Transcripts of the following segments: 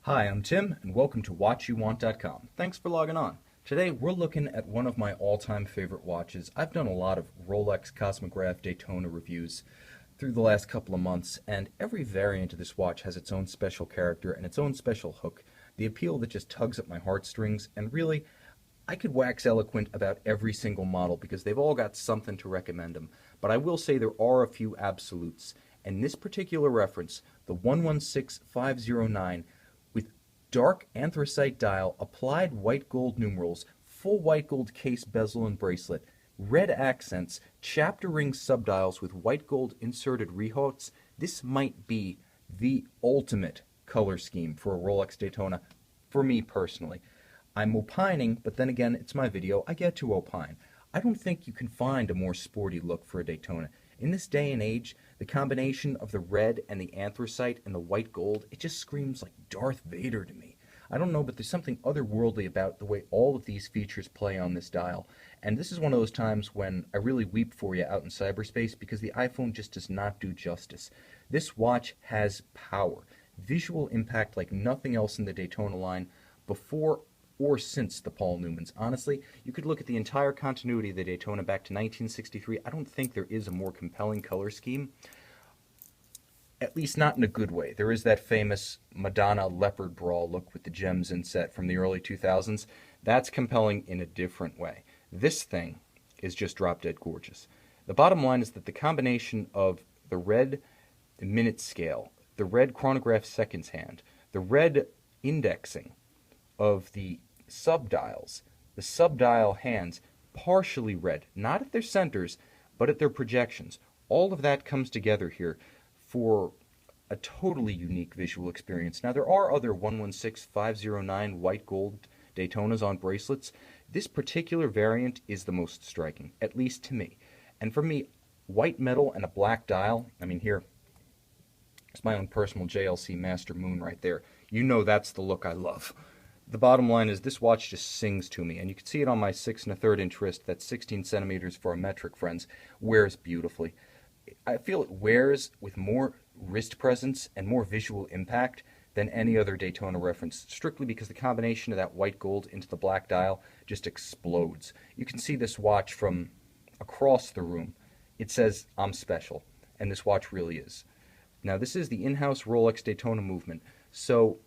Hi, I'm Tim, and welcome to WatchYouWant.com. Thanks for logging on. Today, we're looking at one of my all-time favorite watches. I've done a lot of Rolex Cosmograph Daytona reviews through the last couple of months, and every variant of this watch has its own special character and its own special hook, the appeal that just tugs at my heartstrings, and really, I could wax eloquent about every single model because they've all got something to recommend them. But I will say there are a few absolutes, and this particular reference, the 116509, with dark anthracite dial, applied white gold numerals, full white gold case bezel and bracelet, red accents, chapter ring subdials with white gold inserted rehautes. This might be the ultimate color scheme for a Rolex Daytona, for me personally. I'm opining, but then again, it's my video, I get to opine. I don't think you can find a more sporty look for a Daytona. In this day and age, the combination of the red and the anthracite and the white gold, it just screams like Darth Vader to me. I don't know, but there's something otherworldly about the way all of these features play on this dial. And this is one of those times when I really weep for you out in cyberspace because the iPhone just does not do justice. This watch has power, visual impact like nothing else in the Daytona line before or since the Paul Newmans. Honestly, you could look at the entire continuity of the Daytona back to 1963. I don't think there is a more compelling color scheme, at least not in a good way. There is that famous Madonna leopard brawl look with the gems inset from the early 2000s. That's compelling in a different way. This thing is just drop-dead gorgeous. The bottom line is that the combination of the red minute scale, the red chronograph seconds hand, the red indexing of the subdials, the subdial hands, partially red, not at their centers, but at their projections. All of that comes together here for a totally unique visual experience. Now, there are other 116509 white gold Daytonas on bracelets. This particular variant is the most striking, at least to me. And for me, white metal and a black dial, I mean, here, it's my own personal JLC Master Moon right there. You know that's the look I love. The bottom line is this watch just sings to me, and you can see it on my 6 1/3 inch wrist, that's 16 centimeters for our metric friends, wears beautifully. I feel it wears with more wrist presence and more visual impact than any other Daytona reference, strictly because the combination of that white gold into the black dial just explodes. You can see this watch from across the room. It says, I'm special, and this watch really is. Now, this is the in-house Rolex Daytona movement, so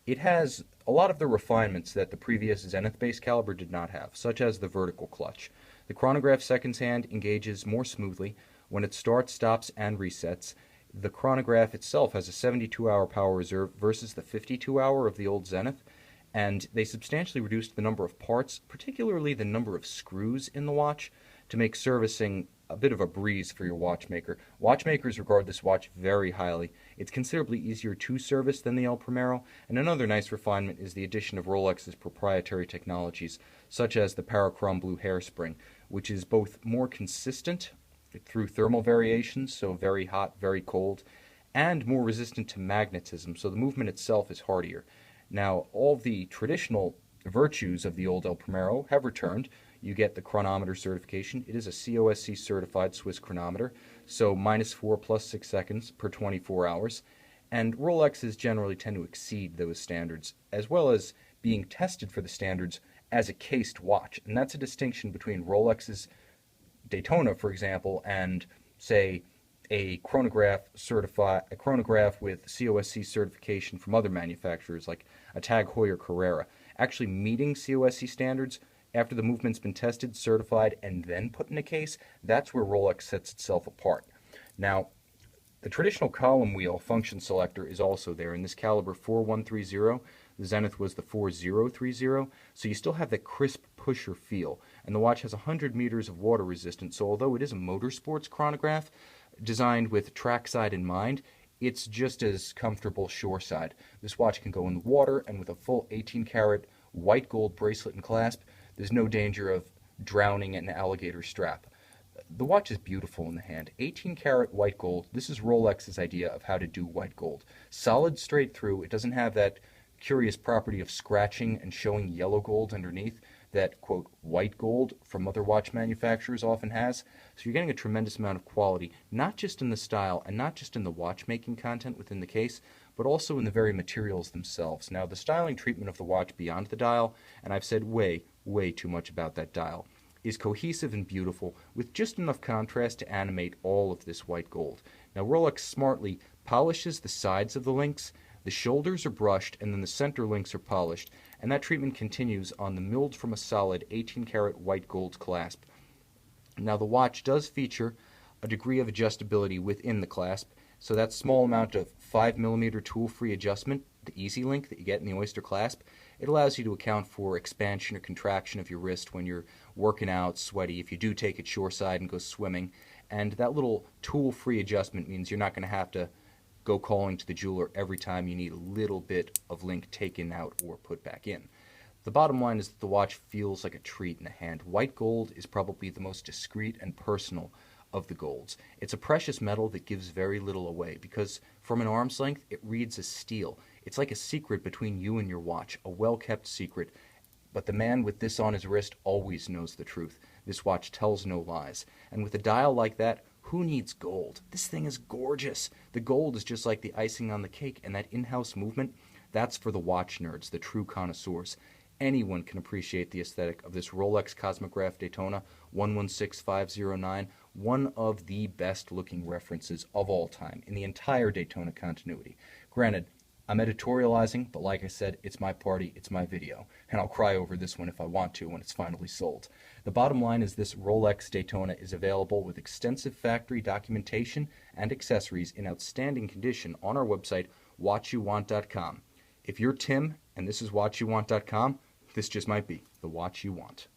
it has a lot of the refinements that the previous Zenith-based caliber did not have, such as the vertical clutch. The chronograph seconds hand engages more smoothly when it starts, stops, and resets. The chronograph itself has a 72-hour power reserve versus the 52-hour of the old Zenith, and they substantially reduced the number of parts, particularly the number of screws in the watch, to make servicing a bit of a breeze for your watchmaker. Watchmakers regard this watch very highly. It's considerably easier to service than the El Primero, and another nice refinement is the addition of Rolex's proprietary technologies, such as the Parachrom Blue hairspring, which is both more consistent through thermal variations, so very hot, very cold, and more resistant to magnetism, so the movement itself is hardier. Now, all the traditional virtues of the old El Primero have returned. You get the chronometer certification. It is a COSC certified Swiss chronometer, so -4 + 6 seconds per 24 hours. And Rolexes generally tend to exceed those standards, as well as being tested for the standards as a cased watch. And that's a distinction between Rolex's Daytona, for example, and, say, a chronograph with COSC certification from other manufacturers like a Tag Heuer Carrera. Actually meeting COSC standards after the movement's been tested, certified, and then put in a case, that's where Rolex sets itself apart. Now, the traditional column wheel function selector is also there in this caliber 4130. The Zenith was the 4030, so you still have that crisp pusher feel. And the watch has 100 meters of water resistance, so although it is a motorsports chronograph designed with trackside in mind, it's just as comfortable shoreside. This watch can go in the water, and with a full 18-karat white gold bracelet and clasp, there's no danger of drowning an alligator strap. The watch is beautiful in the hand. 18-karat white gold. This is Rolex's idea of how to do white gold. Solid straight through. It doesn't have that curious property of scratching and showing yellow gold underneath that, quote, white gold from other watch manufacturers often has. So you're getting a tremendous amount of quality, not just in the style and not just in the watchmaking content within the case, but also in the very materials themselves. Now, the styling treatment of the watch beyond the dial, and I've said way too much about that dial, is cohesive and beautiful with just enough contrast to animate all of this white gold. Now, Rolex smartly polishes the sides of the links, the shoulders are brushed, and then the center links are polished, and that treatment continues on the milled from a solid 18-karat white gold clasp. Now, the watch does feature a degree of adjustability within the clasp, so that small amount of 5mm tool-free adjustment, the easy link that you get in the Oyster clasp, it allows you to account for expansion or contraction of your wrist when you're working out, sweaty, if you do take it shoreside and go swimming. And that little tool-free adjustment means you're not going to have to go calling to the jeweler every time you need a little bit of link taken out or put back in. The bottom line is that the watch feels like a treat in the hand. White gold is probably the most discreet and personal of the golds. It's a precious metal that gives very little away because from an arm's length it reads as steel. It's like a secret between you and your watch, a well-kept secret. But the man with this on his wrist always knows the truth. This watch tells no lies. And with a dial like that, who needs gold? This thing is gorgeous. The gold is just like the icing on the cake, and that in-house movement, that's for the watch nerds, the true connoisseurs. Anyone can appreciate the aesthetic of this Rolex Cosmograph Daytona 116509, one of the best looking references of all time in the entire Daytona continuity. Granted, I'm editorializing, but like I said, it's my party, it's my video, and I'll cry over this one if I want to when it's finally sold. The bottom line is this Rolex Daytona is available with extensive factory documentation and accessories in outstanding condition on our website, watchyouwant.com. If you're Tim and this is watchyouwant.com, this just might be the watch you want.